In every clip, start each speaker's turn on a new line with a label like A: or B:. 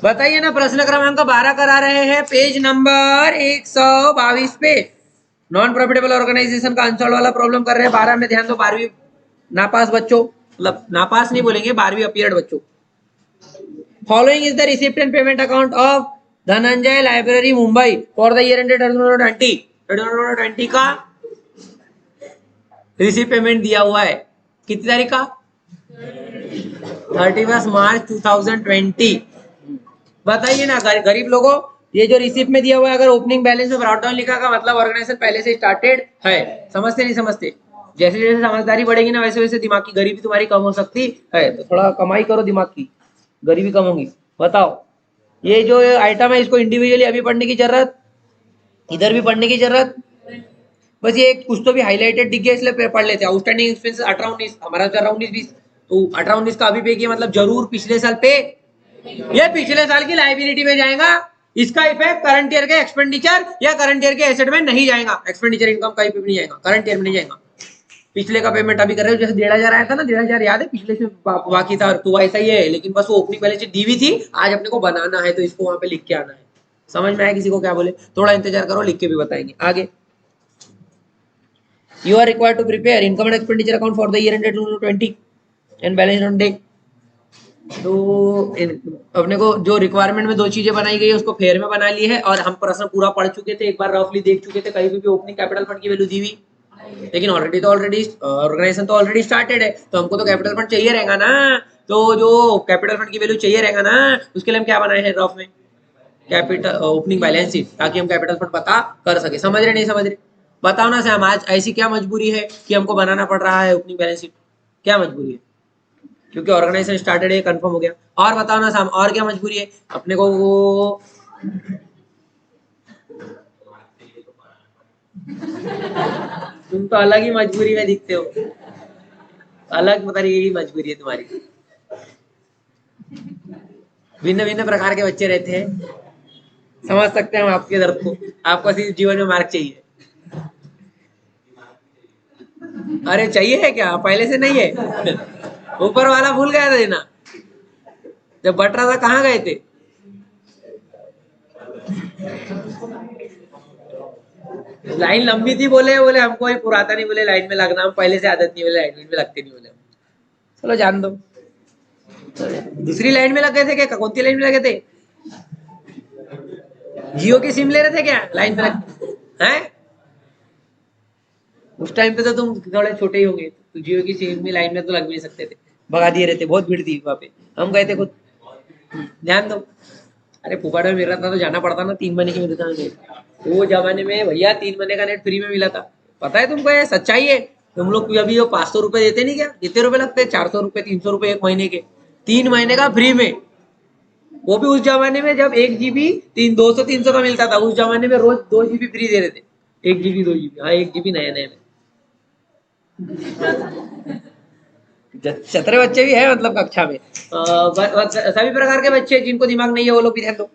A: बताइए ना, प्रश्न क्रमांक 12 करा रहे हैं, पेज नंबर 122 पे। नॉन प्रॉफिटेबल ऑर्गेनाइजेशन का आंसर वाला प्रॉब्लम कर रहे हैं 12 में। ध्यान दो, 12वीं नापास बच्चों, मतलब नापास नहीं बोलेंगे, 12वीं अपीयर्ड बच्चों। Following is the receipt and payment account of Dhananjay library Mumbai for the year ended 2020 का रिसिप्ट पेमेंट दिया हुआ है। कितनी तारीख का? 31 मार्च 2020। बताइए ना गरीब लोगों, ये जो रिसिप्ट में दिया हुआ है, अगर ओपनिंग बैलेंस में ब्रॉट डाउन लिखा का मतलब ऑर्गेनाइजेशन पहले से स्टार्टेड है। समझते नहीं समझते? जैसे जैसे समझदारी बढ़ेगी ना, वैसे वैसे दिमाग की गरीबी तुम्हारी कम हो सकती है। तो थोड़ा कमाई करो, दिमाग की गरीबी कम होगी। बताओ, ये जो आइटम है इसको इंडिविजुअली अभी पढ़ने की जरूरत, इधर भी पढ़ने की जरूरत, बस ये कुछ तो भी हाईलाइटेड दिख गया इसलिए पढ़ लेते हैं। आउटस्टैंडिंग एक्सपेंस 18-19, हमारा चल रहा 19-20, तो 18-19 का अभी पे किया मतलब जरूर पिछले साल पे, ये पिछले साल की लाइबिलिटी में जाएगा। इसका इफेक्ट करंट ईयर के एक्सपेंडिचर या करंट ईयर के एसेट में नहीं जाएगा। एक्सपेंडिचर इनकम कहीं पे भी नहीं जाएगा, करंट ईयर में नहीं जाएगा। पिछले का पेमेंट अभी कर रहे हो, जैसे 1,500 आया था ना, 1,500 याद है, पिछले से बाकी था, तो ऐसा ही है। लेकिन बस वो ओपनिंग बैलेंस शीट दी हुई थी, आज अपने को बनाना है, तो इसको वहां पे लिख के आना है। समझ में आया किसी को क्या बोले? थोड़ा इंतजार करो, लिख के भी बताएंगे आगे। You are required to prepare income and expenditure account for the year ended 2020 and balance on date। तो अपने को जो रिक्वायरमेंट में दो चीजें बनाई गई है उसको फेयर में बना ली है, और हम प्रश्न पूरा पढ़ चुके थे, एक बार रफली देख चुके थे, कहीं भी ओपनिंग कैपिटल फंड की वैल्यू दी हुई। लेकिन ऑलरेडी ऑर्गेनाइजेशन तो ऑलरेडी स्टार्टेड है, तो हमको तो कैपिटल फंड चाहिए रहेगा ना। तो जो कैपिटल फंड की वैल्यू चाहिए रहेगा ना, उसके लिए हम क्या बनाए हैं रफ में? कैपिटल ओपनिंग बैलेंस शीट, ताकि हम कैपिटल फंड पता कर सके। समझ रहे नहीं समझ रहे? बताओ ना सैम, आज ऐसी क्या मजबूरी है कि हमको बनाना पड़ रहा है ओपनिंग बैलेंस शीट? क्या मजबूरी है? क्योंकि ऑर्गेनाइजेशन स्टार्टेड है, कंफर्म हो गया। और बताओ ना सैम, और क्या मजबूरी है अपने को? वो तुम तो अलग ही मजबूरी में दिखते हो, अलग तरीके की मजबूरी है तुम्हारी। भिन्न भिन्न प्रकार के बच्चे रहते हैं, समझ सकते हैं हम आपके दर्द को। आपको सिर्फ जीवन में मार्क चाहिए। अरे चाहिए है क्या? पहले से नहीं है? ऊपर वाला भूल गया था देना, जब बट रहा था कहाँ गए थे? लाइन लंबी थी, बोले बोले हमको ही पुराता नहीं, बोले लाइन में लगना, हम पहले से आदत नहीं, बोले लाइन में लगते नहीं, बोले। चलो जान दो, दूसरी लाइन में लग गए थे क्या? कौन सी लाइन में लगे थे? जियो की सिम ले रहे थे क्या लाइन में लग हैं? उस टाइम पे तो तुम थोड़े छोटे ही होंगे, तो जियो की सिम में लाइन में तो लग भी नहीं सकते थे, भगा दिए रहते, बहुत भीड़ थी वहां पे, हम गए थे खुद। ध्यान दो। अरे फुफाड़ा में मिल रहा था तो जाना पड़ता ना, 3 महीने की मिलता था। वो जमाने में भैया 3 महीने का नेट फ्री में मिला था। पता है तुमको? ये सच्चाई है। तुम लोग अभी 500 रुपए देते नहीं क्या? कितने रुपए लगते हैं? 400 रुपए, 300 रुपए 1 महीने के। 3 महीने का फ्री में, वो भी उस जमाने में जब 1 GB 200-300 का मिलता था। उस जमाने में रोज 2 GB फ्री दे रहे थे। 1 GB 2 GB, हाँ 1 GB नया नया में। चतरे बच्चे भी है मतलब कक्षा में। सभी प्रकार के बच्चे जिनको दिमाग नहीं है वो लोग भी ध्यान दो।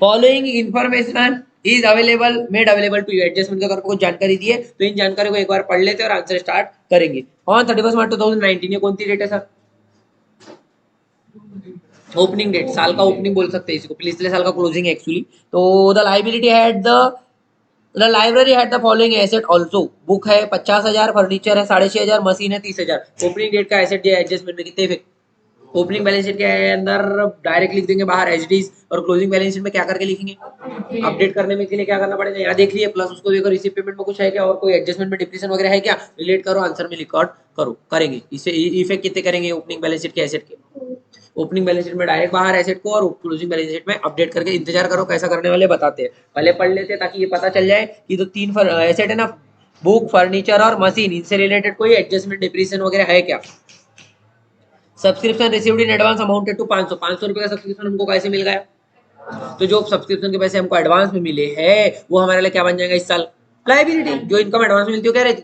A: Following information is available made available to you. Adjustment का कुछ जानकारी दी है, तो इन जानकारी को एक बार पढ़ लेते हैं और आंसर स्टार्ट करेंगे। ऑन 31 मार्च 2019, ये कौन सी डेट है सर? ओपनिंग डेट, साल का ओपनिंग बोल सकते हैं इसको, पिछले साल का क्लोजिंग है एक्चुअली। तो the liability had the library had the following asset also. Book है 50,000, फर्नीचर है 6,500, मशीन है 30,000। ओपनिंग डेट का एसेट दिया, एडजस्टमेंट में कितने इफेक्ट? ओपनिंग बैलेंस शीट के अंदर डायरेक्ट लिख देंगे बाहर एचडीज, और क्लोजिंग बैलेंस शीट में क्या करके लिखेंगे? अपडेट करने में के लिए क्या करना पड़ेगा? यहाँ देख लिए, प्लस उसको देखो रिसीव पेमेंट में कुछ है क्या, और कोई एडजस्टमेंट में डिप्रेशन वगैरह है क्या, रिलेट करो, आंसर में रिकॉर्ड करो। करेंगे इससे इफेक्ट कितने करेंगे ओपनिंग बैलेंस शीट के एसेट के? ओपनिंग बैलेंस शीट में डायरेक्ट बाहर एसेट को, और क्लोजिंग बैलेंस शीट में अपडेट करके। इंतजार करो कैसा करने वाले बताते हैं, पहले पढ़ लेते हैं ताकि ये पता चल जाए कि जो 3 एसेट है ना, बुक, फर्नीचर और मशीन, इनसे रिलेटेड कोई एडजस्टमेंट डिप्रेशन वगैरह है क्या। Subscription received in advance amounted to 500 रुपए का सब्सक्रिप्शन हमको कैसे मिल गया? तो जो सब्सक्रिप्शन के पैसे हमको एडवांस में मिले हैं वो हमारे लिए क्या बन जाएगा इस साल? लाइबिलिटी। जो इनकम एडवांस में मिलती है क्या रहती?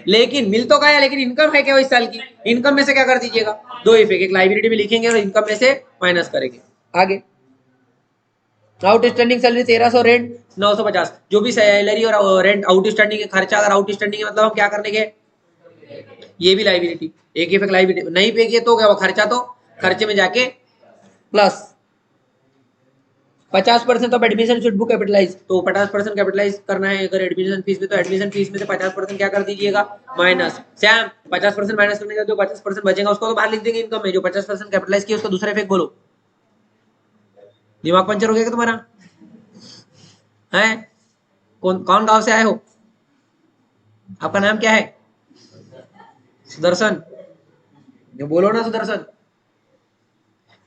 A: लेकिन मिल तो क्या है, लेकिन इनकम है क्या वो इस साल की? इनकम में से क्या कर दीजिएगा? दो इफेक्ट, एक लाइबिलिटी में लिखेंगे और इनकम में से माइनस करेंगे। आगे आउटस्टैंडिंग सैलरी 1300, रेंट 950। जो भी सैलरी और रेंट आउटस्टैंडिंग खर्चा, अगर आउटस्टैंडिंग मतलब हम क्या करने के, ये भी लाइबिलिटी। एक इफेक्ट लाइबिलिटी नहीं पे किए तो क्या, खर्चा तो खर्चे में जाके plus 50% of admission should book capitalise, तो 50% कैपिटलाइज करना है अगर एडमिशन फीस में, तो एडमिशन फीस में से 50% क्या कर दीजिएगा माइनस। सैम 50% माइनस करने का जो 50% बचेगा उसको तो बाहर लिख देंगे इनकम में, जो 50% कैपिटलाइज किया उसका दूसरा इफेक्ट बोलो। दिमाग पंचर हो गया तुम्हारा है? कौन कौन गांव से आए हो? आपका नाम क्या है? सुदर्शन, जो बोलो ना सुदर्शन।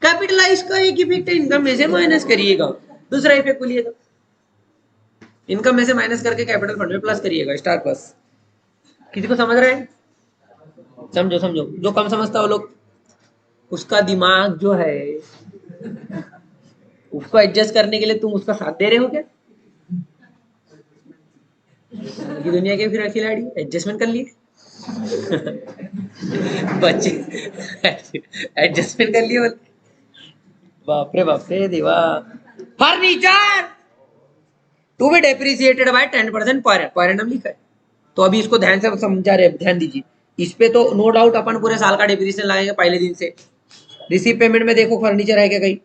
A: कैपिटलाइज का एक इफेक्ट है, इनकम में से माइनस करिएगा, दूसरा इफेक्ट बोलिएगा। इनकम में से माइनस करके कैपिटल फंड में प्लस करिएगा, स्टार प्लस। किसी को समझ रहे हैं? समझो समझो, जो कम समझता हो लोग, उसका दिमाग जो है उसको एडजस्ट करने के लिए तुम उसका साथ दे रहे हो क्या? ये दुनिया के फिर खिलाड़ी एडजस्टमेंट कर लिए बच्चे एडजस्टमेंट कर लिए बोलते। बाप रे देवा। Furniture to be depreciated by 10% per annum लिखा है, तो अभी इसको ध्यान से समझा रहे, ध्यान दीजिए। इस पे तो नो डाउट अपन पूरे साल का डेप्रिसिएशन लगाएंगे पहले दिन से। रिसीव पेमेंट में देखो फर्नीचर है क्या कहीं?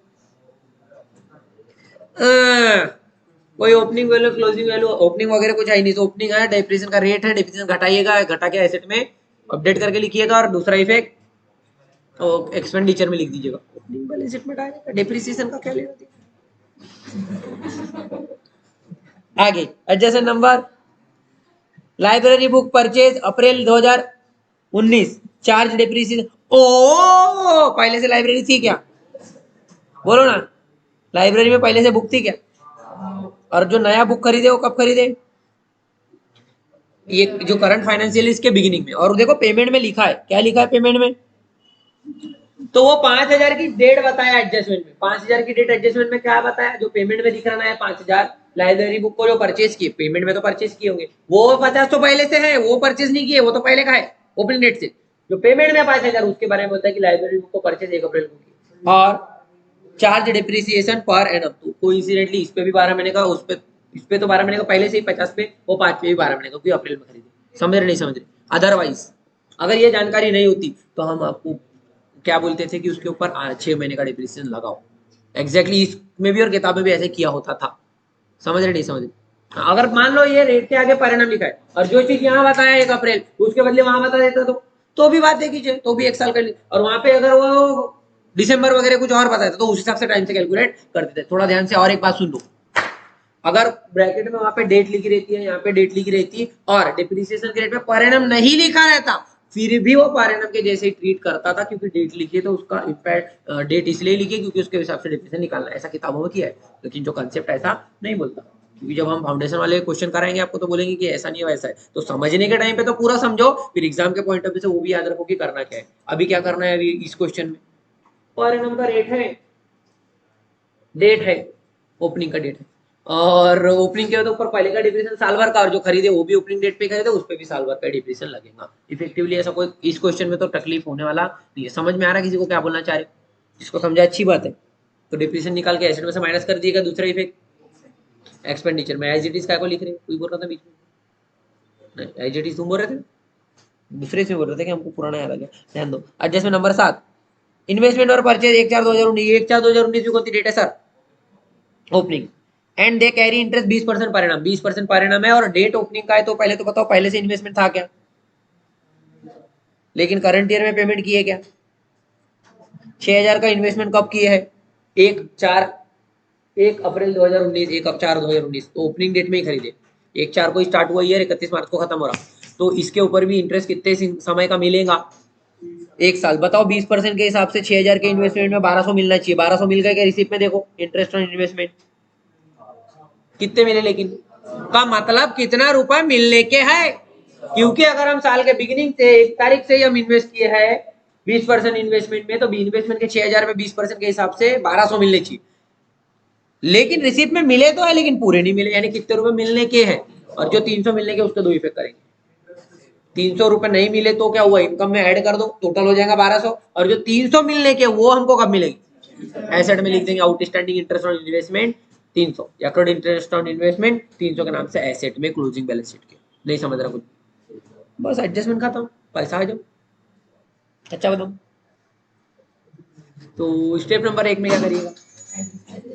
A: कोई opening value closing value opening वगैरह कुछ है नहीं, तो ओपनिंग है, डेप्रिसिएशन का रेट है, डेप्रिसिएशन घटाइएगा, घटा के एसेट में अपडेट करके लिखिएगा, और दूसरा इफेक्ट तो एक्सपेंडिचर में लिख दीजिएगा। ओपनिंग बैलेंस शीट में डालेगा, डेप्रिसिएशन का क्या लेना देना। आगे adjusted number, library book purchase April 2019, charge depreciation. ओ पहले से लाइब्रेरी थी क्या? बोलो ना, लाइब्रेरी में पहले से बुक थी क्या? और जो नया बुक खरीदे वो कब खरीदे? ये जो करंट फाइनेंशियल इसके बिगिनिंग में। और देखो पेमेंट में लिखा है, क्या लिखा है पेमेंट में? तो वो 5,000 की डेट बताया एडजस्टमेंट में, 5,000 की डेट एडजस्टमेंट में क्या बताया? जो पेमेंट में दिख रहा है 5,000 लाइब्रेरी बुक को जो परचेज किए, पेमेंट में तो परचेज किए होंगे, वो 50 तो पहले से है, वो परचेज नहीं किए, वो तो पहले का है ओपनिंग डेट से। जो पेमेंट में 5,000 उसके बारे में होता है कि लाइब्रेरी बुक को परचेज 1 अप्रैल को की। और चार्ज डिप्रिसिएशन पर एनम, तो कोइंसिडेंटली इस पे भी 12 महीने का, उस पे इस पे तो 12 महीने का पहले से ही 50 पे, वो 5 पे भी 12 महीने का, क्योंकि अप्रैल में खरीदे। समझ रहे नहीं समझ रहे? अदरवाइज अगर ये जानकारी नहीं होती तो हम आपको क्या बोलते थे कि उसके ऊपर 6 महीने का डिप्रिसिएशन लगाओ। एग्जैक्टली इसमें भी और किताब में भी ऐसे किया होता था। समझ रहे नहीं समझ रहे? अगर मान लो ये रेट के आगे परिणाम लिखा है और जो चीज यहाँ बताया 1 अप्रैल उसके बदले वहां बता देता तो भी बात देखिए, तो भी 1 साल कर ली। और वहां पे अगर वो दिसंबर वगैरह कुछ और बताया तो उस हिसाब से टाइम से कैलकुलेट कर देते। थोड़ा ध्यान से और एक बात सुन लो, अगर ब्रैकेट में वहां पे डेट लिखी रहती है, यहाँ पे डेट लिखी रहती है, और डिप्रिसिएशन के रेट में परिणाम नहीं लिखा रहता, फिर भी वो परिणाम के जैसे ही ट्रीट करता था, क्योंकि डेट लिखी है तो उसका इम्पैक्ट डेट इसलिए लिखी क्योंकि उसके हिसाब से डिप्रिसिएशन निकालना, ऐसा किताबों में किया है। लेकिन जो कंसेप्ट ऐसा नहीं बोलता, क्योंकि जब हम फाउंडेशन वाले क्वेश्चन कराएंगे आपको तो बोलेंगे कि ऐसा नहीं है वैसा है, तो समझने के टाइम पे तो पूरा समझो, फिर एग्जाम के पॉइंट ऑफ व्यू से वो भी याद रखो कि करना क्या है। अभी क्या करना है? अभी इस क्वेश्चन में परिणाम का रेट है, डेट है, ओपनिंग का डेट है, और ओपनिंग के ऊपर पहले का डिप्रिसिएशन साल भर का, और जो खरीदे वो भी ओपनिंग डेट पे खरीदे उस पे भी साल भर का डिप्रिसिएशन लगेगा इफेक्टिवली। ऐसा कोई इस क्वेश्चन में तो तकलीफ होने वाला नहीं है। समझ में आ रहा है किसी को क्या बोलना चाह रहे? जिसको समझा अच्छी बात है। तो डिप्रिसिएशन निकाल के एसेट में से माइनस कर दिएगा, दूसरा इफेक्ट एक्सपेंडिचर में एज इट इज क्या को लिख रहे, कोई बोल रहा था बीच में? नहीं, एज इट इज तुम बोल रहे थे, दूसरे से बोल रहे थे कि हमको पुराना याद आ गया। ध्यान दो, एडजस्टमेंट नंबर 7, इन्वेस्टमेंट और परचेज 1/4/2019, 1/4/2019 की कौन सी डेट है sir? Opening. And they carry interest 20% परिणाम, 20% परिणाम है, और डेट ओपनिंग का है, तो पहले तो बताओ पहले से इन्वेस्टमेंट था क्या? लेकिन करंट ईयर में पेमेंट किए क्या? 6,000 का इन्वेस्टमेंट कब किए है? 1 अप्रैल 2019, 1/4/2019, तो ओपनिंग डेट में ही खरीदे। 1/4 को स्टार्ट हुआ ईयर, 31 मार्च को खत्म हो रहा, तो इसके ऊपर भी इंटरेस्ट कितने समय का मिलेगा? 1 साल। बताओ 20% के हिसाब से 6,000 के इन्वेस्टमेंट में 1200 मिलना चाहिए, 1200 मिल गए क्या रिसिप्ट में? देखो इंटरेस्ट ऑन इन्वेस्टमेंट कितने मिले, लेकिन का मतलब कितना रुपया मिलने के है, क्योंकि अगर हम साल के बिगिनिंग से 1 तारीख से ही हम इन्वेस्ट किए हैं 20% इन्वेस्टमेंट में, तो इन्वेस्टमेंट के 6,000 में 20% के हिसाब से 1200 मिलने चाहिए। लेकिन रिसिप्ट में मिले तो है लेकिन पूरे नहीं मिले, यानी कितने रुपए मिलने के हैं, और जो 300 मिलने के उसके 2 इफेक्ट करेंगे। 300 रुपए नहीं मिले तो क्या हुआ, इनकम में ऐड कर दो, टोटल हो जाएगा 1200, और जो 300 मिलने के वो हमको कब मिलेगी? एसेट में लिख देंगे outstanding interest on investment 300, account interest on investment 300 के नाम से एसेट में क्लोजिंग बैलेंस शीट के। नहीं समझ रहा कुछ? बस एडजस्टमेंट खाता हूँ, पैसा आ जाओ। अच्छा बताओ, तो स्टेप नंबर 1 में क्या करिएगा,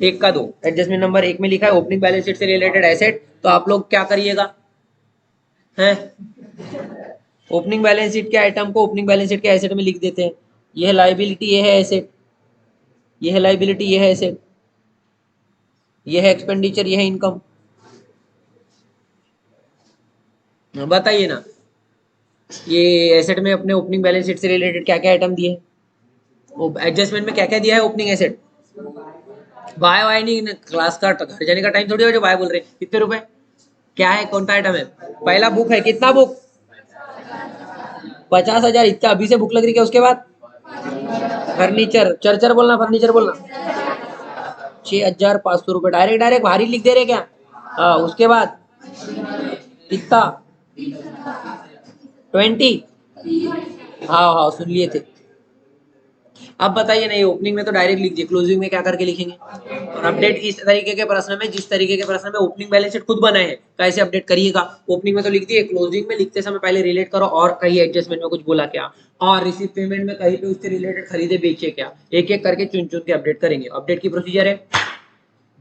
A: 1 का 2 एडजस्टमेंट नंबर 1 में लिखा है ओपनिंग बैलेंस शीट से रिलेटेड एसेट, तो आप लोग क्या करिएगा हैं, ओपनिंग बैलेंस शीट के आइटम को ओपनिंग बैलेंस शीट के एसेट में लिख देते हैं। ये है लाइबिलिटी, ये है एसेट, ये है लाइबिलिटी, ये है एसेट, ये है एक्सपेंडिचर, ये है इनकम। बताइए ना, ये एसेट में अपने ओपनिंग बैलेंस शीट से रिलेटेड क्या क्या आइटम दिए, एडजस्टमेंट में क्या क्या दिया है ओपनिंग एसेट। बाय वाय नहीं, क्लास का घर जाने का टाइम थोड़ी हो जो बाय बोल रहे, कितने रुपए, क्या है, कौन सा आइटम है, पहला बुक है, कितना बुक, 50,000, इतना अभी से बुक लग रही है। उसके बाद फर्नीचर, चर्चर बोलना, फर्नीचर बोलना, 6,500 रुपए, डायरेक्ट डायरेक्ट भारी लिख दे रहे क्या, हाँ। उसके बाद कितना, 20, हाँ हाँ सुन लिए थे। अब बताइए नहीं, ओपनिंग में तो डायरेक्ट लिख दिए, क्लोजिंग में क्या करके लिखेंगे, और अपडेट इस तरीके के प्रश्न में, जिस तरीके के प्रश्न में ओपनिंग बैलेंस शीट खुद बनाए हैं कैसे अपडेट करिएगा। ओपनिंग में तो लिख दिए, क्लोजिंग में लिखते समय पहले रिलेट करो और कहीं एडजस्टमेंट में कुछ बोला क्या, और रिसीव पेमेंट में कहीं पे उससे रिलेटेड खरीदे बेचे क्या, एक एक करके चुन चुन के अपडेट करेंगे। अपडेट की प्रोसीजर है,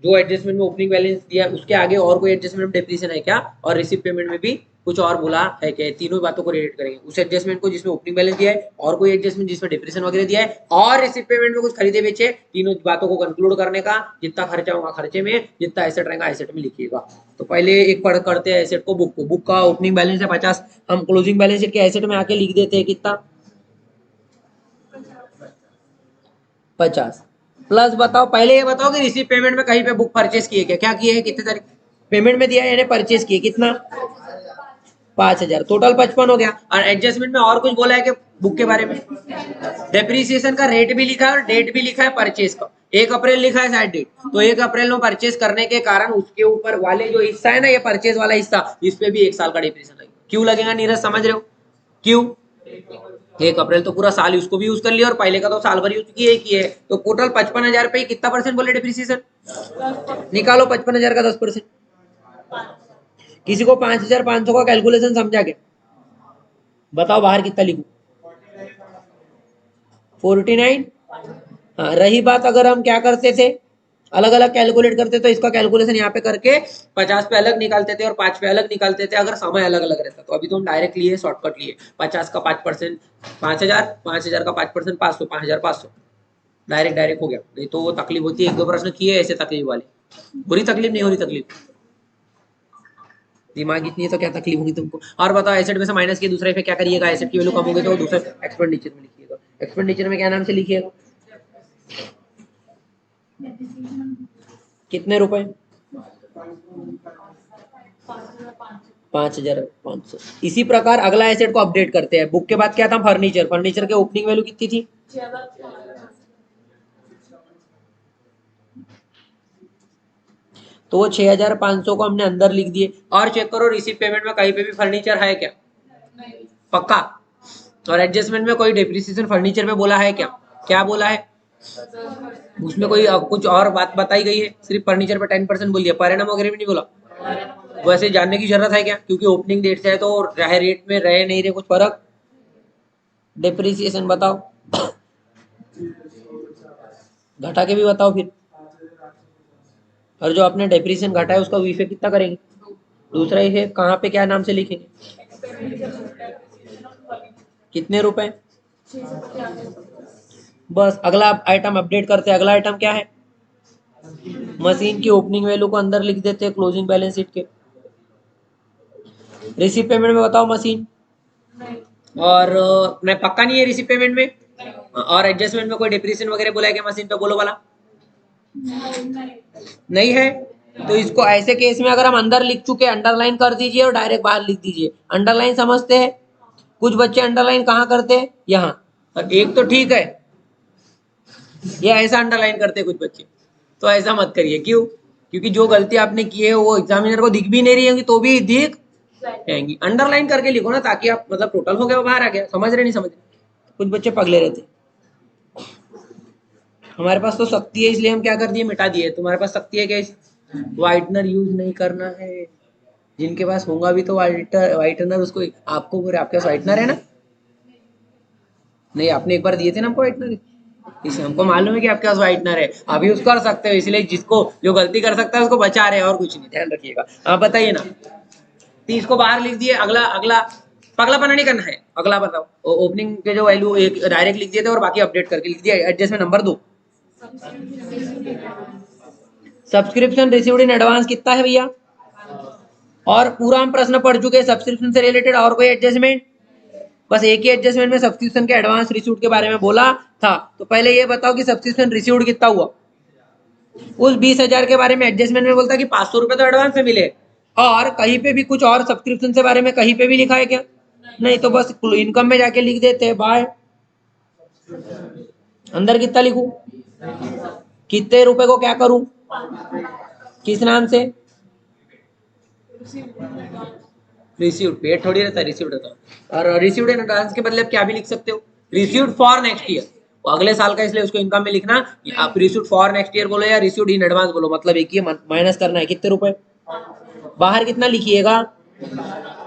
A: जो एडजस्टमेंट में ओपनिंग बैलेंस दिया उसके आगे और कोई एडजस्टमेंट में डेप्रिसिएशन है क्या, और रिसीव पेमेंट में भी कुछ और बोला है क्या, तीनों बातों को रिलेट करेंगे। उस एडजस्टमेंट को जिसमें ओपनिंग बैलेंस दिया है, और कोई एडजस्टमेंट जिसमें डेप्रिसिएशन वगैरह दिया है, और रिसीव पेमेंट में कुछ खरीदे बेचे, तीनों बातों को कंक्लूड करने का। जितना खर्चा होगा खर्चे में, जितना एसेट रहेगा एसेट में लिखिएगा। तो पहले एक पढ़ करते हैं एसेट को, बुक को, बुक का ओपनिंग बैलेंस है 50, हम क्लोजिंग बैलेंस शीट के एसेट में आके लिख देते हैं कितना, 50 प्लस। बताओ पहले ये बताओ कि रिसीव पेमेंट में कहीं पे बुक परचेस किए क्या, क्या किए हैं, कितने तारीख पेमेंट में दिया है, यानी परचेस किए कितना, 5,000, टोटल 55 हो गया। और एडजस्टमेंट में और कुछ बोला है कि बुक के बारे में, डेप्रीसिएशन का रेट भी लिखा है और डेट भी लिखा है परचेस का, 1 अप्रैल लिखा है शायद डेट, तो 1 अप्रैल में परचेस करने के कारण उसके ऊपर वाले जो हिस्सा है ना, ये परचेस वाला हिस्सा, इस पे भी 1 साल का डेप्रीसिएशन लगेगा। क्यों लगेगा नीरज, समझ रहे हो क्यों, 1 अप्रैल तो पूरा साल उसको भी यूज कर लिया और पहले का तो साल भर यूज किए ही है, तो टोटल 55,000 पे कितना परसेंट बोले डिप्रिसिएशन, निकालो 55,000 का 10%। किसी को 5,500 का कैलकुलेशन समझा क्या, बताओ बाहर कितना लिखूं, 49। हाँ, रही बात अगर हम क्या करते थे, अलग अलग कैलकुलेट करते तो इसका कैलकुलेशन यहाँ पे करके 50 पे अलग निकालते थे और 5 पे अलग निकालते थे, अगर समय अलग अलग रहता। तो अभी तो हम डायरेक्ट लिए, शॉर्टकट लिए, 50 का 5%, 5,000, 5,000 का 5%, 500, 5,500, डायरेक्ट डायरेक्ट हो गया। नहीं तो वो तकलीफ होती है, 1-2 प्रश्न किए ऐसे तकलीफ वाले, बुरी तकलीफ नहीं हो रही, तकलीफ दिमाग इतनी है तो क्या तकलीफ होगी तुमको। और बताओ एसेट में से माइनस किए दूसरे पे क्या करिएगा, एसेट की वैल्यू कम हो गई तो दूसरे एक्सपेंडिचर में लिखिएगा। एक्सपेंडिचर में क्या नाम से लिखिएगा, कितने रुपए, 5,500। इसी प्रकार अगला एसेट को अपडेट करते हैं। बुक के बाद क्या था, फर्नीचर, फर्नीचर के ओपनिंग वैल्यू कितनी थी, तो वो 6,500 को हमने अंदर लिख दिए। और चेक करो रिसीव पेमेंट में कहीं पे भी फर्नीचर है क्या, पक्का। और एडजस्टमेंट में कोई डेप्रिसिएशन फर्नीचर पे बोला है क्या, क्या बोला है, उसमें कोई कुछ और बात बताई गई है, सिर्फ फर्नीचर पे 10% बोल दिया, परिणाम वगैरह भी नहीं बोला। वैसे जानने की जरूरत है क्या, क्योंकि ओपनिंग डेट से है तो रहे रेट में रहे नहीं रहे कुछ फर्क, डेप्रिसिएशन बताओ, घटा के भी बताओ फिर। और जो आपने डेप्रिसिएशन घटा है उसका इफेक्ट कितना करेंगे, दूसरा इफेक्ट कहाँ पे क्या नाम से लिखेंगे, कितने रुपए, बस। अगला आइटम अपडेट करते हैं। अगला आइटम क्या है, मशीन की ओपनिंग वैल्यू को अंदर लिख देते हैं क्लोजिंग बैलेंस शीट के। रिसीव पेमेंट में बताओ मशीन, और मैं पक्का नहीं है रिसीव पेमेंट में, और एडजस्टमेंट में कोई डिप्रिसिएशन वगैरह बोला है क्या मशीन पे, बोलो वाला नहीं है। तो इसको ऐसे केस में अगर हम अंदर लिख चुके अंडरलाइन कर दीजिए और डायरेक्ट बाहर लिख दीजिए। अंडरलाइन समझते हैं, कुछ बच्चे अंडरलाइन कहाँ करते हैं, यहाँ, और एक तो ठीक है, ये ऐसा अंडरलाइन करते हैं कुछ बच्चे, तो ऐसा मत करिए। क्यों, क्योंकि जो गलती आपने की है वो एग्जामिनर को दिख भी नहीं रही होगी तो भी दिख जाएंगी। अंडरलाइन करके लिखो ना, ताकि आप मतलब टोटल हो गया वो बाहर आ गया, समझ रहे नहीं समझ रहे। कुछ बच्चे पगले रहते, हमारे पास तो शक्ति है इसलिए हम क्या कर दिए, मिटा दिए। तुम्हारे पास शक्ति है क्या, वाइटनर यूज नहीं करना है, जिनके पास होगा भी तो वाइटनर उसको, आपको पूरे आपके पास वाइटनर है ना, नहीं आपने एक बार दिए थे ना हमको वाइटनर, इसे हमको मालूम है कि आपके पास व्हाइटनर है, आप यूज कर सकते हो, इसलिए जिसको जो गलती कर सकता है उसको बचा रहे हैं और कुछ नहीं, ध्यान रखिएगा। आप बताइए ना, 30 को बाहर लिख दिए, अगला अगला पगलापना नहीं करना है, अगला बताओ। ओपनिंग के जो वैल्यू एक डायरेक्ट लिख दिए थे और बाकी अपडेट करके लिख दिया। Adjustment number 2, subscription received in advance कितना है भैया? और पूरा हम प्रश्न पढ़ चुके हैं सब्सक्रिप्शन से रिलेटेड। और कोई एडजस्टमेंट? बस एक ही एडजस्टमेंट में सब्सक्रिप्शन के एडवांस रिसीव्ड के बारे में बोला था। तो पहले ये बताओ कि सब्सक्रिप्शन रिसीव्ड कितना हुआ। उस 20,000 के बारे में एडजस्टमेंट में बोलता कि 500 रुपए तो एडवांस में मिले, और कहीं पे भी कुछ और सब्सक्रिप्शन से बारे में कहीं पे भी लिखा है क्या? नहीं, तो बस इनकम में जाके लिख देते हैं बाय। अंदर कितना लिखूं? कितने रुपए को क्या करूं? किस नाम से? रिसीव्ड। पेड थोड़ी रहता है, रिसीव्ड रहता है। और रिसीव्ड इन एडवांस के बदले आप क्या भी लिख सकते हो, रिसीव्ड फॉर नेक्स्ट ईयर, वो अगले साल का, इसलिए उसको इनकम में लिखना। आप रिसीव्ड फॉर नेक्स्ट ईयर बोलो या रिसीव्ड इन एडवांस बोलो, मतलब एक ही, माइनस करना है कितने रुपए, बाहर कितना लिखिएगा।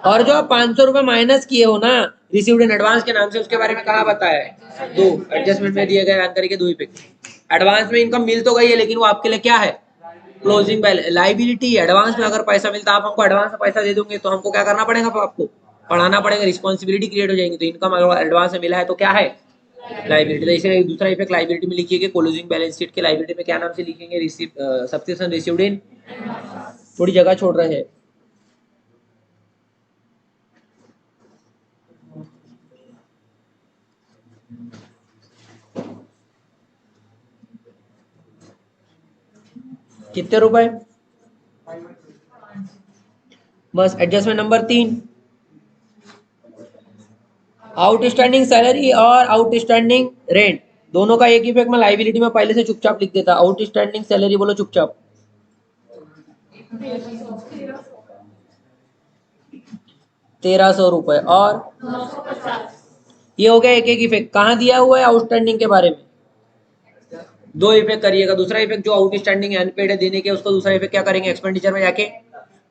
A: और जो आप 500 रुपए माइनस किए हो ना रिसीव्ड इन एडवांस के नाम से, उसके बारे में कहा बताया है? दो एडजस्टमेंट में दिए गए आंसर के दो इफेक्ट। एडवांस में इनकम मिल तो गई है, लेकिन वो आपके लिए क्या है? Closing balance, liability. एडवांस में अगर पैसा मिलता, आप हमको एडवांस में पैसा दे दोगे तो हमको क्या करना पड़ेगा? आपको पढ़ाना पड़ेगा, रिस्पॉन्सिबिलिटी क्रिएट हो जाएगी। तो इनकम अगर एडवांस में मिला है तो क्या है? लाइबिलिटी। तो इसलिए दूसरा इफेक्ट लाइबिलिटी में लिखिएगा। क्लोजिंग बैलेंस शीट के लाइबिलिटी में क्या नाम से लिखेंगे? सब्सक्रिप्शन रिसीव्ड इन। थोड़ी जगह छोड़ रहे हैं। कितने रुपए? बस एडजस्टमेंट नंबर 3, आउटस्टैंडिंग सैलरी और आउटस्टैंडिंग रेंट, दोनों का एक इफेक्ट में लाइबिलिटी में पहले से चुपचाप लिख देता। आउटस्टैंडिंग सैलरी बोलो चुपचाप, 1300 रुपए। और ये हो गया एक एक इफेक्ट। कहाँ दिया हुआ है आउटस्टैंडिंग के बारे में? दो इफेक्ट करिएगा। दूसरा इफेक्ट जो आउटस्टैंडिंग अनपेड है देने के, उसको दूसरा इफेक्ट क्या करेंगे? एक्सपेंडिचर में जाके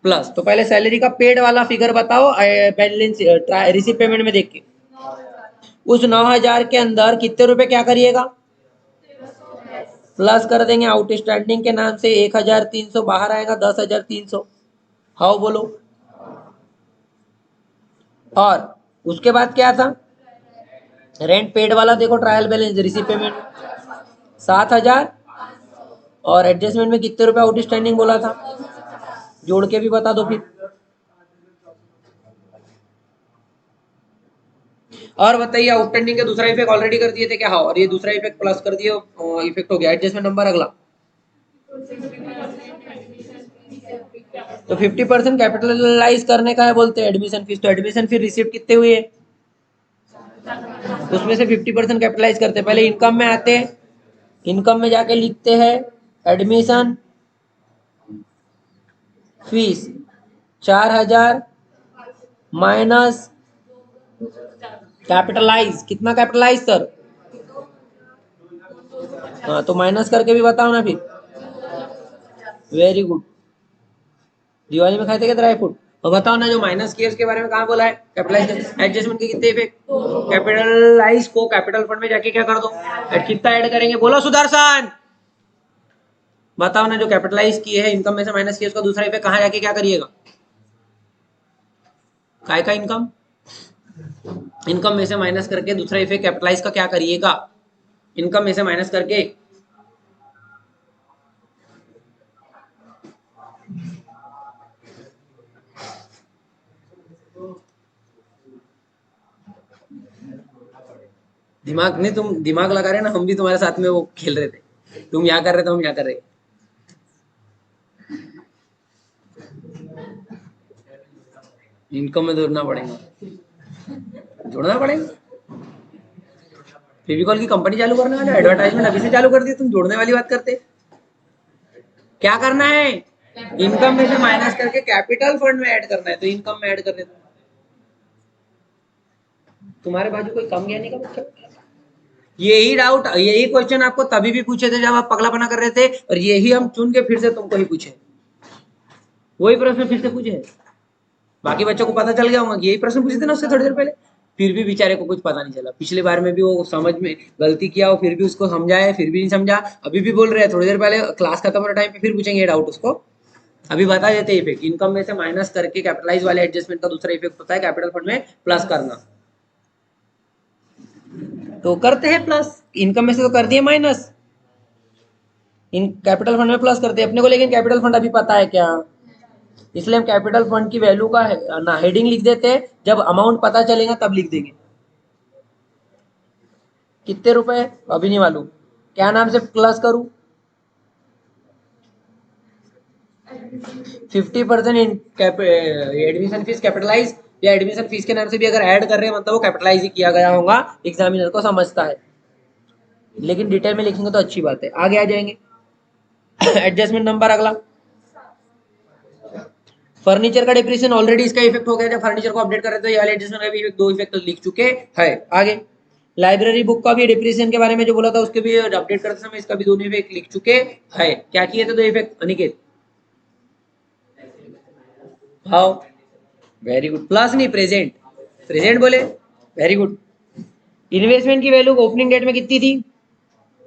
A: प्लस। तो पहले सैलरी का पेड वाला फिगर बताओ बैलेंस रिसीव पेमेंट में देख के। उस 9,000 के अंदर कितने रुपए क्या करिएगा? प्लस कर देंगे आउटस्टैंडिंग के नाम से 1,300, बाहर आएगा 10,300। हाउ बोलो। और उसके बाद क्या था? रेंट पेड वाला देखो, ट्रायल बैलेंस रिसीव पेमेंट 7,000, और एडजस्टमेंट में कितने रुपए आउटस्टैंडिंग बोला था? जोड़ के भी बता दो फिर। और बताइए, आउटस्टैंडिंग के दूसरा इफेक्ट ऑलरेडी कर दिए थे क्या? हाँ, और ये दूसरा इफेक्ट प्लस कर दिए, इफेक्ट हो गया। एडजस्टमेंट नंबर अगला, तो 50% कैपिटलाइज करने का है बोलते हैं एडमिशन फीस। तो एडमिशन फीस रिसीव्ड कितने हुए? उसमें से 50% कैपिटलाइज करते हैं। पहले इनकम में आते हैं, इनकम में जाके लिखते हैं एडमिशन फीस 4,000 माइनस कैपिटलाइज। कितना कैपिटलाइज सर? हाँ, तो माइनस करके भी बताओ ना फिर। Very good. दिवाली में खाए थे क्या ड्राई फ्रूट? और बताओ ना, जो माइनस किया उसके बारे में कहाँ बोला है? कैपिटलाइज। एडजस्टमेंट के कितने इफेक्ट? कैपिटलाइज को कैपिटल फंड में जाके क्या कर दो? कितना ऐड करेंगे? बोलो सुदर्शन, बताओ ना। जो कैपिटलाइज किए है इनकम में से माइनस किया, उसका दूसरा इफेक्ट कहाँ जाके क्या करिएगा? काय का इनकम? इनकम में से माइनस करके दूसरा इफेक्ट कैपिटलाइज का क्या करिएगा? इनकम में से माइनस करके दिमाग नहीं, तुम दिमाग लगा रहे ना, हम भी तुम्हारे साथ में वो खेल रहे थे। तुम यहाँ कर रहे थे, हम यहाँ कर रहे। इनकम में जोड़ना पड़ेगा, जोड़ना पड़ेगा। फेविकॉल की कंपनी चालू करने वाले, एडवर्टाइजमेंट अभी से चालू कर दी, तुम जोड़ने वाली बात करते। क्या करना है? इनकम में से माइनस करके कैपिटल फंड में ऐड करना है, तो इनकम में ऐड कर देता। तुम्हारे बाजू कोई कम ज्ञानी का बच्चा? यही डाउट, यही क्वेश्चन आपको तभी भी पूछे थे जब आप पगलापना कर रहे थे, और यही हम चुन के फिर से तुमको ही पूछे। वही प्रश्न फिर से पूछे। बाकी बच्चों को पता चल गया होगा कि यही प्रश्न पूछे थे ना उससे थोड़ी देर पहले। फिर भी बेचारे को कुछ पता नहीं चला। पिछले बार में भी वो समझ में गलती किया, वो फिर भी उसको समझाया, फिर भी नहीं समझा। अभी भी बोल रहे हैं, थोड़ी देर पहले क्लास खत्म होने टाइम पे फिर पूछेंगे डाउट उसको। अभी बता देते इफेक्ट, इनकम में से माइनस करके कैपिटलाइज वाले एडजस्टमेंट का दूसरा इफेक्ट होता है कैपिटल फंड में प्लस करना। तो करते हैं प्लस, इनकम में से तो कर दिए माइनस, इन कैपिटल फंड में प्लस करते हैं अपने को, लेकिन कैपिटल फंड अभी पता है क्या, इसलिए हम कैपिटल फंड की वैल्यू का ना हेडिंग लिख देते हैं, जब अमाउंट पता चलेगा तब लिख देंगे। कितने रुपए अभी नहीं मालूम, क्या नाम से प्लस करूं, 50% एडमिशन फीस कैपिटलाइज, या एडमिशन फीस के नाम से भी अगर ऐड कर रहे हैं मतलब वो कैपिटलाइज ही किया गया होगा, एग्जामिनर को समझता है। लेकिन डिटेल में लिखेंगे तो अच्छी बात है। आगे आ जाएंगे एडजस्टमेंट नंबर अगला, फर्नीचर का डिप्रेशन ऑलरेडी इसका इफेक्ट हो गया, जब फर्नीचर को अपडेट कर रहे थे, ये वाले एडजस्टमेंट का भी इफेक्ट, दो इफेक्ट लिख चुके हैं। आगे लाइब्रेरी बुक का भी डिप्रेशन के बारे में जो बोला था उसके भी अपडेट करते समय इसका भी दोनों इफेक्ट लिख चुके हैं। क्या किए थे दो effect Aniket? How, very good, plus नहीं प्रेजेंट, प्रेजेंट बोले, वेरी गुड। इन्वेस्टमेंट की वैल्यू ओपनिंग डेट में कितनी थी?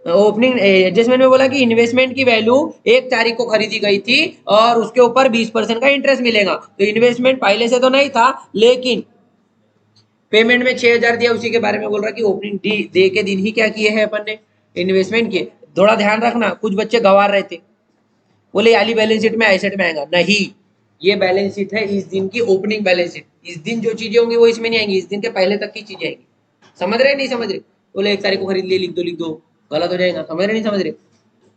A: ओपनिंग एडजस्टमेंट में बोला कि इन्वेस्टमेंट की वैल्यू 1 तारीख को खरीदी गई थी और उसके ऊपर 20% का इंटरेस्ट मिलेगा। तो इन्वेस्टमेंट पहले से तो नहीं था, लेकिन पेमेंट में 6,000 दिया, उसी के बारे में बोल रहा कि ओपनिंग डे के दिन ही क्या किए हैं अपन ने, इन्वेस्टमेंट किए। थोड़ा ध्यान रखना, कुछ बच्चे गंवार रहे थे, बोले याली बैलेंस शीट में एसेट में आएगा, नहीं, ये बैलेंस शीट है इस दिन की, ओपनिंग बैलेंस शीट। इस दिन जो चीजें होंगी वो इसमें नहीं आएंगी, इस दिन के पहले तक की चीजें आएंगी। समझ रहे नहीं समझ रहे? बोले 1 तारीख को खरीद लिए, लिख दो लिख दो, गलत हो जाएगा। समझ रहे नहीं समझ रहे?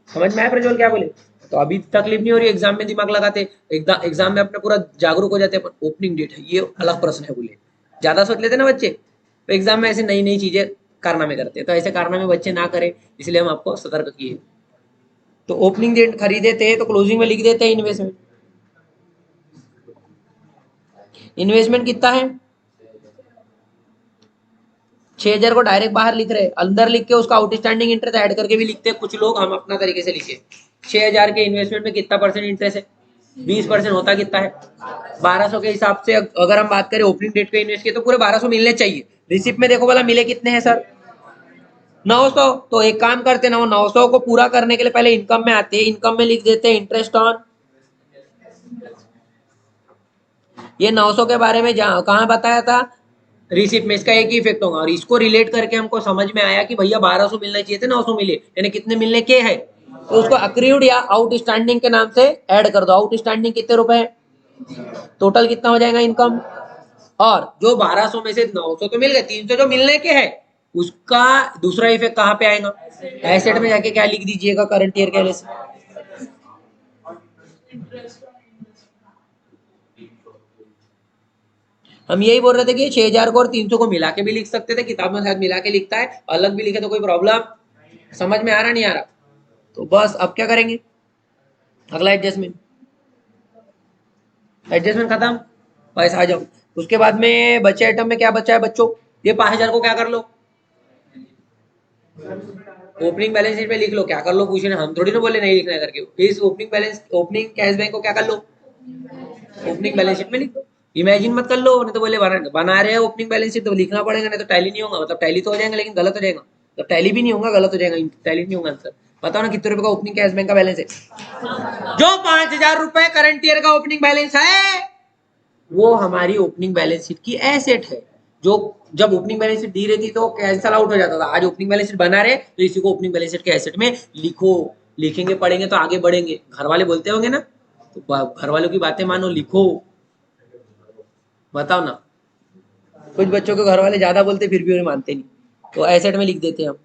A: समझ में आया प्रज्वल क्या बोले? तो अभी तकलीफ नहीं हो रही, एग्जाम में दिमाग लगाते, एग्जाम में अपने पूरा जागरूक हो जाते हैं, ओपनिंग डेट है ये अलग प्रश्न है बोले, ज्यादा सोच लेते ना बच्चे, तो एग्जाम में ऐसे नई नई चीजें कारनामे करते हैं। तो ऐसे कारनामे बच्चे ना करें, इसलिए हम आपको सतर्क किए। तो ओपनिंग डेट खरीदे थे तो क्लोजिंग में लिख देते हैं इन्वेस्टमेंट। इन्वेस्टमेंट कितना है? 6,000 को डायरेक्ट बाहर लिख रहे, अंदर लिख के उसका आउटस्टैंडिंग इंटरेस्ट ऐड करके भी लिखते हैं कुछ लोग, हम अपना तरीके से लिखे। 6,000 के इन्वेस्टमेंट में कितना परसेंट इंटरेस्ट है? 20% होता कितना है? 1200 के हिसाब से अगर हम बात करें ओपनिंग डेट पे इन्वेस्ट किए तो पूरे 1200 मिलने चाहिए। रिसिप्ट में देखो वाला मिले कितने हैं सर? 900। तो एक काम करते ना, वो 900 को पूरा करने के लिए पहले इनकम में आते हैं, इनकम में लिख देते हैं इंटरेस्ट ऑन। ये 900 के बारे में कहाँ बताया था? रिसिप्ट में। इसका एक ही इफेक्ट होगा, और इसको रिलेट करके हमको समझ में आया कि भैया 1200 मिलना चाहिए थे, 900 मिले, यानी कितने मिलने के है, तो उसको अक्रूड या आउटस्टैंडिंग के नाम से ऐड कर दो। आउटस्टैंडिंग कितने रुपए है, टोटल कितना हो जाएगा इनकम, और जो 1200 में से 900 तो मिल गए, 300 जो मिलने के है उसका दूसरा इफेक्ट कहाँ पे आएगा? एसेट में जाके क्या लिख दीजिएगा, करंट ईयर के से। हम यही बोल रहे थे कि 6,000 को और 300 को मिला के भी लिख सकते थे, किताब में शायद मिला के लिखता है, अलग भी लिखे तो कोई प्रॉब्लम, समझ में आ रहा नहीं आ रहा? तो बस अब क्या करेंगे, अगला एडजस्टमेंट, एडजस्टमेंट खत्म, पैसा आ जाओ। उसके बाद में बचे आइटम में क्या बचा है बच्चों? ये 5,000 को क्या कर लो, ओपनिंग बैलेंस शीट में लिख लो, क्या कर लो पूछे ना, हम थोड़ी ना बोले नहीं लिखना है करके। इस opening balance, opening cash bank को क्या कर लो, ओपनिंग बैलेंस शीट में लिख दो। इमेजिन मत कर लो, नहीं तो बोले बना रहे हैं ओपनिंग बैलेंस शीट तो लिखना पड़ेगा, नहीं तो टैली नहीं होगा, मतलब टैली तो हो जाएगा लेकिन गलत हो जाएगा, मतलब टैली भी नहीं होगा, गलत हो जाएगा, टैली नहीं होगा आंसर। बताओ ना कितने रुपए का ओपनिंग कैश बैंक का बैलेंस है? जो 5,000 रुपए करंट ईयर का ओपनिंग बैलेंस है वो हमारी ओपनिंग बैलेंस शीट की एसेट है। जो जब ओपनिंग बैलेंस शीट दी रहती तो कैंसल आउट हो जाता था, आज ओपनिंग बैलेंस शीट बना रहे तो इसी को ओपनिंग बैलेंस शीट के एसेट में लिखो, लिखेंगे पढ़ेंगे तो आगे बढ़ेंगे। घर वाले बोलते होंगे ना, तो घर वालों की बातें मानो, लिखो। बताओ ना, कुछ बच्चों को घर वाले ज्यादा बोलते फिर भी उन्हें मानते नहीं, तो एसेट में लिख देते हैं हम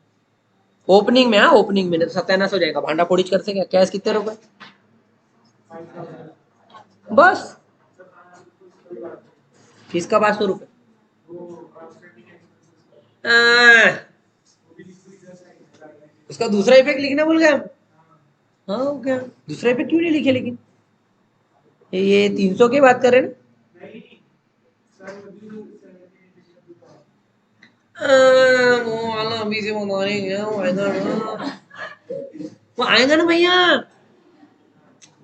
A: ओपनिंग में। हाँ ओपनिंग में, नहीं तो सत्यानाश हो जाएगा, भांडा फोड़ी कर सके। कैश कितने रुपए, बस फीस का 500 रुपए। उसका दूसरा इफेक्ट लिखना भूल गए हम। हाँ क्या दूसरा इफेक्ट क्यों नहीं लिखे, लेकिन ये 300 की बात कर रहे हैं ना। वो वाला अभी से वो आएगा ना, वो आएगा ना भैया,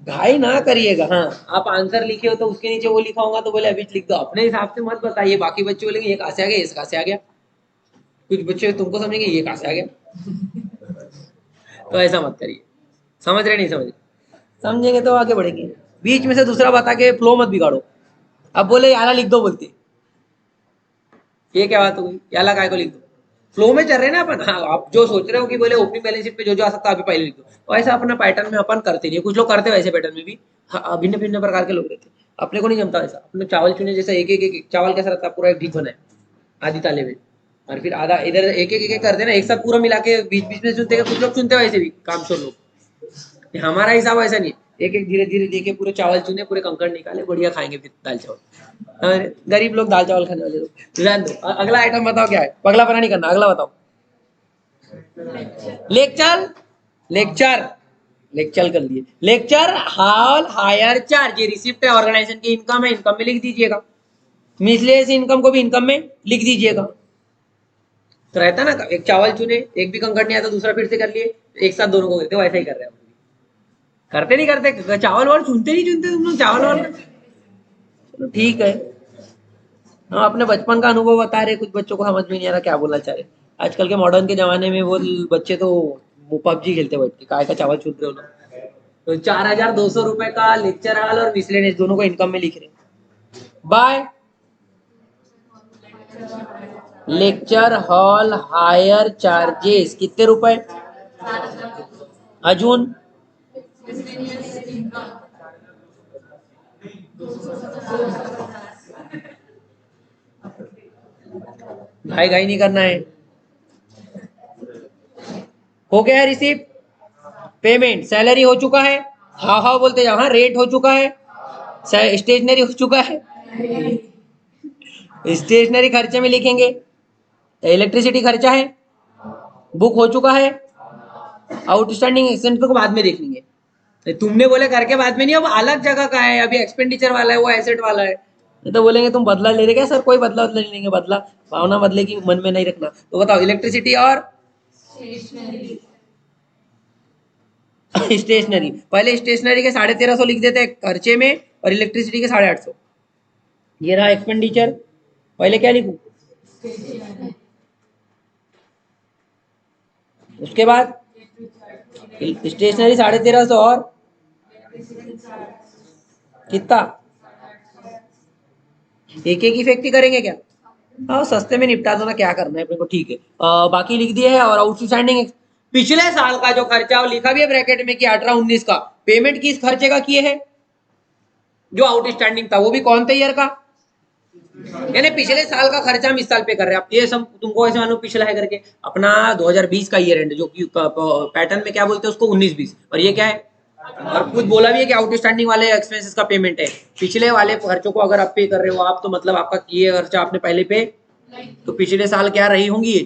A: घाई ना करिएगा। हाँ, आप आंसर लिखे हो तो उसके नीचे वो लिखा होगा तो बोले अभी लिख दो, अपने हिसाब से मत बताइए। बाकी बच्चे बोलेंगे ये कहाँ से आ गया, ये कहाँ से आ गया। कुछ बच्चे तुमको समझेंगे ये कहाँ से आ गया। तो ऐसा मत करिए। समझ रहे नहीं समझ रहे? समझेंगे तो आगे बढ़ेंगे। बीच में से दूसरा बता के फ्लो मत बिगाड़ो। अब बोले याला लिख दो बोलते, ये क्या बात हो गई, याला काय को लिख दो। फ्लो में चल रहे हैं ना अपन। हाँ, आप जो सोच रहे हो कि बोले ओपनिंग बैलेंस शीट पे जो जो आ सकता है अभी पहले लिख दो, तो ऐसा अपना पैटर्न में अपन करते नहीं। कुछ लोग करते हैं वैसे पैटर्न में भी। हाँ, भिन्न भिन्न प्रकार के लोग रहते हैं। अपने को नहीं जमता वैसा। अपने चावल चुने जैसा एक एक एक चावल कैसा रहता है, पूरा एक ढीक बनाए आधी ताले में, और फिर आधा इधर एक एक एक करते ना, एक साथ पूरा मिला के बीच बीच में चुनते हैं। कुछ लोग चुनते हैं वैसे भी कामचोर लोग। हमारा हिसाब ऐसा नहीं है। एक एक धीरे धीरे देके पूरे चावल चुने, पूरे कंकड़ निकाले, बढ़िया खाएंगे फिर दाल चावल। और गरीब लोग दाल चावल खाने वाले लोग रहने दो। अगला आइटम बताओ क्या है, पगलापना नहीं करना। अगला बताओ। लेक्चर, लेक्चर, लेक्चर कर लिए। लेक्चर हॉल हायर चार्ज, ये रिसिप्ट है ऑर्गेनाइजेशन की, इनकम है, इनकम में लिख दीजिएगा। मिसलेनियस इनकम को भी इनकम में लिख दीजिएगा। तो रहता ना, एक चावल चुने, एक भी कंकड़ नहीं आया तो दूसरा फिर से कर लिए, एक साथ दोनों को करते हो। ऐसा ही कर रहे हैं। करते नहीं करते, चावल वाल चुनते नहीं चुनते तुम लोग चावल वाल। चलो ठीक है। हम अपने बचपन का अनुभव बता रहे, कुछ बच्चों को समझ में नहीं आ रहा क्या बोलना चाह रहे। आजकल के मॉडर्न के जमाने में वो बच्चे तो पबजी खेलते बैठ के, काय का चावल चुन रहे हो लोग। तो 4,200 रुपए का लेक्चर हॉल और मिसलेनियस दोनों को इनकम में लिख रहे बाय। लेक्चर हॉल हायर चार्जेस कितने रुपए अजून? घाई घाई नहीं करना है। हो गया रिसीप्ट, पेमेंट, सैलरी हो चुका है। हाँ हाँ बोलते जाओ। हाँ, रेट हो चुका है, स्टेशनरी हो चुका है। स्टेशनरी खर्चे में लिखेंगे। इलेक्ट्रिसिटी खर्चा है, बुक हो चुका है। आउटस्टैंडिंग एक्सपेंस को बाद में देख लेंगे। तुमने बोले करके बाद में नहीं, अब अलग जगह का है, अभी एक्सपेंडिचर वाला है, वो एसेट वाला है। तो बोलेंगे तुम बदला ले रहे क्या सर? कोई बदला बदला नहीं लेंगे। बदला भावना बदले की मन में नहीं रखना। तो बताओ, इलेक्ट्रिसिटी और स्टेशनरी। पहले स्टेशनरी के 1350 लिख देते हैं खर्चे में, और इलेक्ट्रिसिटी के 850। ये रहा एक्सपेंडिचर। पहले क्या लिखूं? उसके बाद स्टेशनरी 1350 और कितना? एक एक इफेक्ट ही करेंगे क्या? हाँ, सस्ते में निपटा दो ना, क्या करना है अपने को। ठीक है, बाकी लिख दिए है। और आउटस्टैंडिंग पिछले साल का जो खर्चा वो लिखा भी है ब्रैकेट में कि 18-19 का। पेमेंट किस खर्चे का किए है? जो आउटस्टैंडिंग था वो भी कौन था ईयर का, यानी पिछले साल का खर्चा हम इस साल पे कर रहे हैं। आप ये सब तुमको ऐसे मालूम पिछला है करके। अपना 2020 का ईयर एंड जो कि पैटर्न में क्या बोलते हैं उसको 19-20, और ये क्या है? और खुद बोला भी है कि आउटस्टैंडिंग वाले एक्सपेंसेस का पेमेंट है। पिछले वाले खर्चों को अगर आप पे कर रहे हो आप, तो मतलब आपका ये खर्चा आपने पहले पे, तो पिछले साल क्या रही होंगी ये?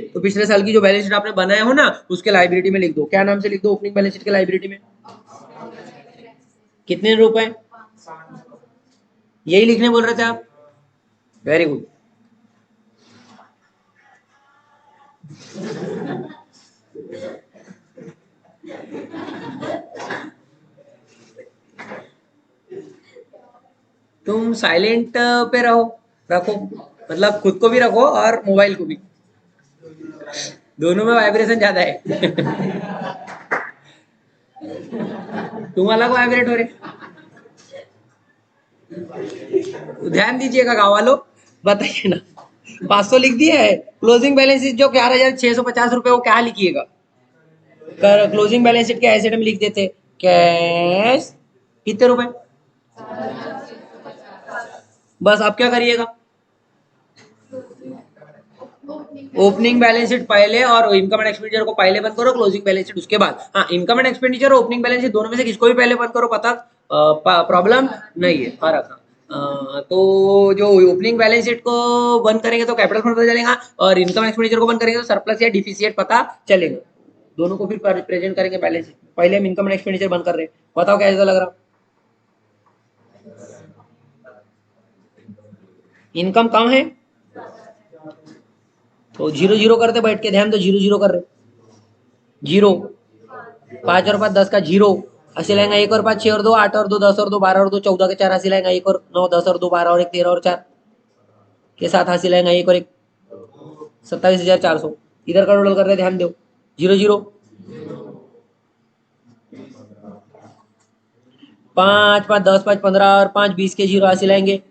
A: तो पिछले साल की जो बैलेंस शीट आपने बनाए हो ना, उसके लाइबिलिटी में लिख दो। क्या नाम से लिख दो ओपनिंग बैलेंस शीट के लाइबिलिटी में? कितने रुपए? यही लिखने बोल रहे थे आप। Very good. तुम साइलेंट पे रहो, रखो, मतलब खुद को भी रखो और मोबाइल को भी। दोनों में वाइब्रेशन ज्यादा है। तुम अलग वाइब्रेट हो रहे। ध्यान दीजिएगा गाँव वालों। बताइए ना, 500 लिख दिया है। क्लोजिंग बैलेंस जो 11,650 रुपए, वो क्या लिखिएगा? क्लोजिंग बैलेंस शीट के एसेट में लिख देते कैश कितने रुपए। बस अब क्या करिएगा? ओपनिंग बैलेंस शीट पहले और इनकम एंड एक्सपेंडिचर को पहले बंद करो, क्लोजिंग बैलेंस शीट उसके बाद। हाँ, इनकम एंड एक्सपेंडिचर और ओपनिंग बैलेंस शीट दोनों में से किसको भी पहले बंद करो, पता प्रॉब्लम नहीं है। फर्क तो जो ओपनिंग बैलेंस शीट को बंद करेंगे तो कैपिटल फंड पता चलेगा, और इनकम एक्सपेंडिचर को बंद करेंगे तो सरप्लस या डिफिसिट पता चलेगा। दोनों को फिर प्रेजेंट करेंगे बैलेंस शीट। पहले हम इनकम एंड एक्सपेंडिचर बंद कर रहे हैं। बताओ कैसा लग रहा? इनकम कम है तो 0 0 करते बैठ के, ध्यान दो, 0 0 कर रहे। 0, 5 और 5 10 का 0, हासिल आएगा 1 और 5 6 और 2 8 और 2 10 और 2 12 और 2 14 के 4 हासिल आएगा 1 और 9 10 और 2 12 और 1 13 और 4 के साथ हासिल आएगा 1 और 1 27,400। इधर का टोटल कर रहे ध्यान दो 0 0 5 5 10 5 15 और 5 20 के 0 हासिल आएंगे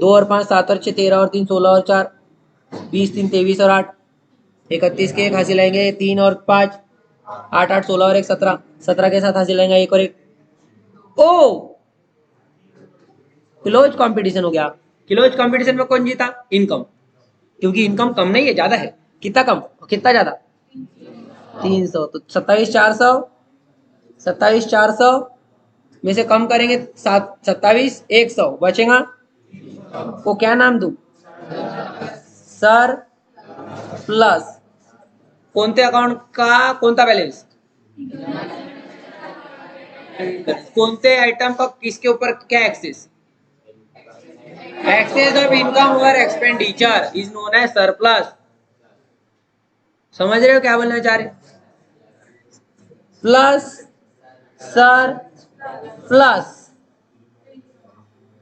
A: 2 और 5 7 और 6 13 और 3 16 और 4 20 3 23 और 8 31 के 1 हासिल आएंगे 3 और 5 8 8 16 और 1 17 17 के साथ हासिल आएंगे 1 और 1 ओ क्लोज कंपटीशन हो गया। क्लोज कंपटीशन में कौन जीता? इनकम, क्योंकि इनकम कम नहीं है, ज्यादा है। कितना कम, कितना ज्यादा? 300। तो 27,400 में से कम करेंगे 27,100 बचेगा। को क्या नाम दूं? सर प्लस कोणते अकाउंट का कोणता बैलेंस? कोणते आइटम का किसके ऊपर क्या excess? Excess of income over expenditure is known as surplus. समझ रहे हो क्या बोलना चाह रहे? Plus sir plus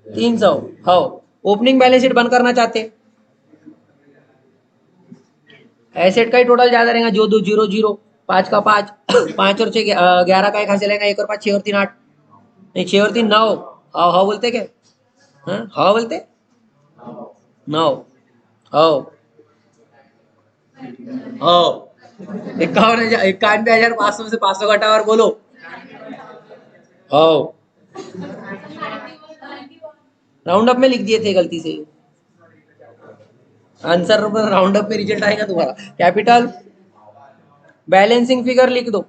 A: 300। हो ओपनिंग बैलेंस शीट बंद करना चाहते हैं, एसेट का ही टोटल ज्यादा रहेगा जो 2 0 0 5 का 5 5 और 6 11 का 1 हासिल आएगा 1 और 5 6 और 3 8 नहीं 6 और 3 9। हाँ हाँ बोलते क्या? हाँ बोलते 9। हाँ हाँ 91,500 से 500 घटा और बोलो हाँ। राउंड अप में लिख दिए थे गलती से, आंसर राउंड अप में रिजल्ट आएगा तुम्हारा। कैपिटल बैलेंसिंग फिगर लिख दो।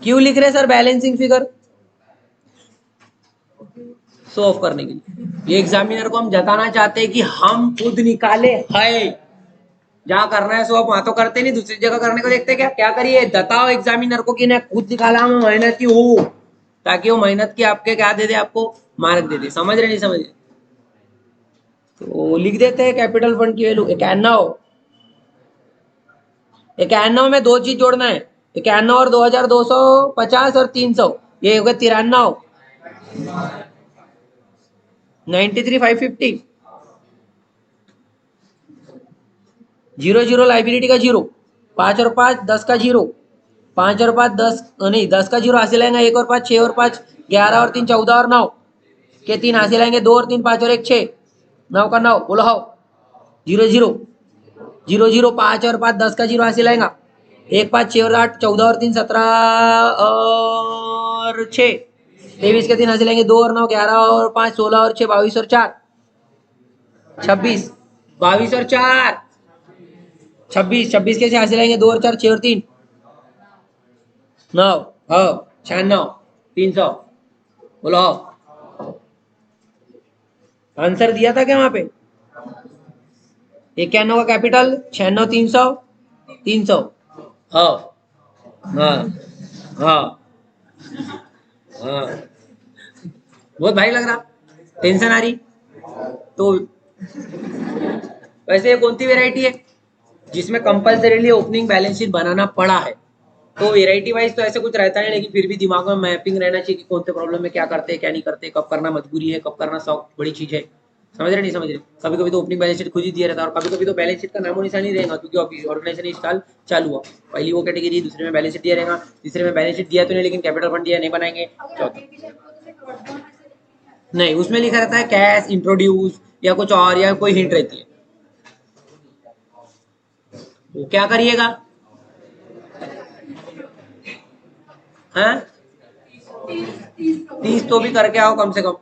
A: क्यों लिख रहे sir balancing figure? Show off करने के लिए। ये एग्जामिनर को हम जताना चाहते हैं कि हम खुद निकाले है। जहाँ करना है सो आप वहां तो करते नहीं, दूसरी जगह करने को देखते क्या? क्या करिए, बताओ एग्जामिनर को कि मैं खुद निकाला हूँ, मेहनती हूँ, ताकि वो मेहनत की आपके क्या दे दे, आपको मार्क दे दे। समझ रहे नहीं समझ रहे? तो लिख देते हैं कैपिटल फंड की वैल्यू 91। 91 में दो चीज जोड़ना है, 91 और 2,250 और 300, ये हो गया 93। 93,550। 0 0 लाइबिलिटी का 0, 5 और 5 10 का 0, 5 और 5 10 नहीं 10 का 0 हासिल आएगा 1 और 5 6 और 5 11 और 3 14 और 9 के 3 हासिल आएंगे 2 और 3 5 और 1 6 9 का 9 बोलो हाउ 0 0 0 0 5 और 5 10 का 0 हासिल आएगा 1 5 6 और 8 14 और 3 17 और 6 23 के 3 हासिल आएंगे 2 और 9 11 और 5 16 और 6 22 और 4 26 22 और 4 26 26 के 6 हासिल आएंगे 2 और 4 6 और 3 9 हाँ 96 300 बोलो आंसर दिया था क्या वहां पे? 91 का कैपिटल 96 300 300। हाँ हाँ हाँ हाँ बहुत भारी लग रहा, टेंशन आ रही। तो वैसे ये कौन सी वेराइटी है जिसमें कंपल्सरीली ओपनिंग बैलेंस शीट बनाना पड़ा है? तो वेराइटी वाइज तो ऐसे कुछ रहता है, लेकिन फिर भी दिमाग में मैपिंग रहना चाहिए कि कौन से प्रॉब्लम में क्या करते हैं क्या नहीं करते, कब करना मजबूरी है, कब करना शौक बड़ी चीज है। समझ रहे नहीं समझ रहे? कभी कभी तो ओपनिंग बैलेंस शीट खुद ही दिया रहता है, और कभी कभी तो बैलेंस शीट का नामो निशान नहीं रहेगा, क्योंकि ऑर्गेनाइजेशन स्टाइल चालू हुआ। पहली वो कैटेगरी, दूसरे में बैलेंस शीट दिया रहेगा, तीसरे में बैलेंस शीट दिया तो नहीं लेकिन कैपिटल फंड दिया नहीं बनाएंगे, चौथा नहीं उसमें लिखा रहता है कैश इंट्रोड्यूस या कुछ और, या कोई हिंट रहती है। वो क्या करिएगा? हैं 30 तो भी करके आओ कम से कम।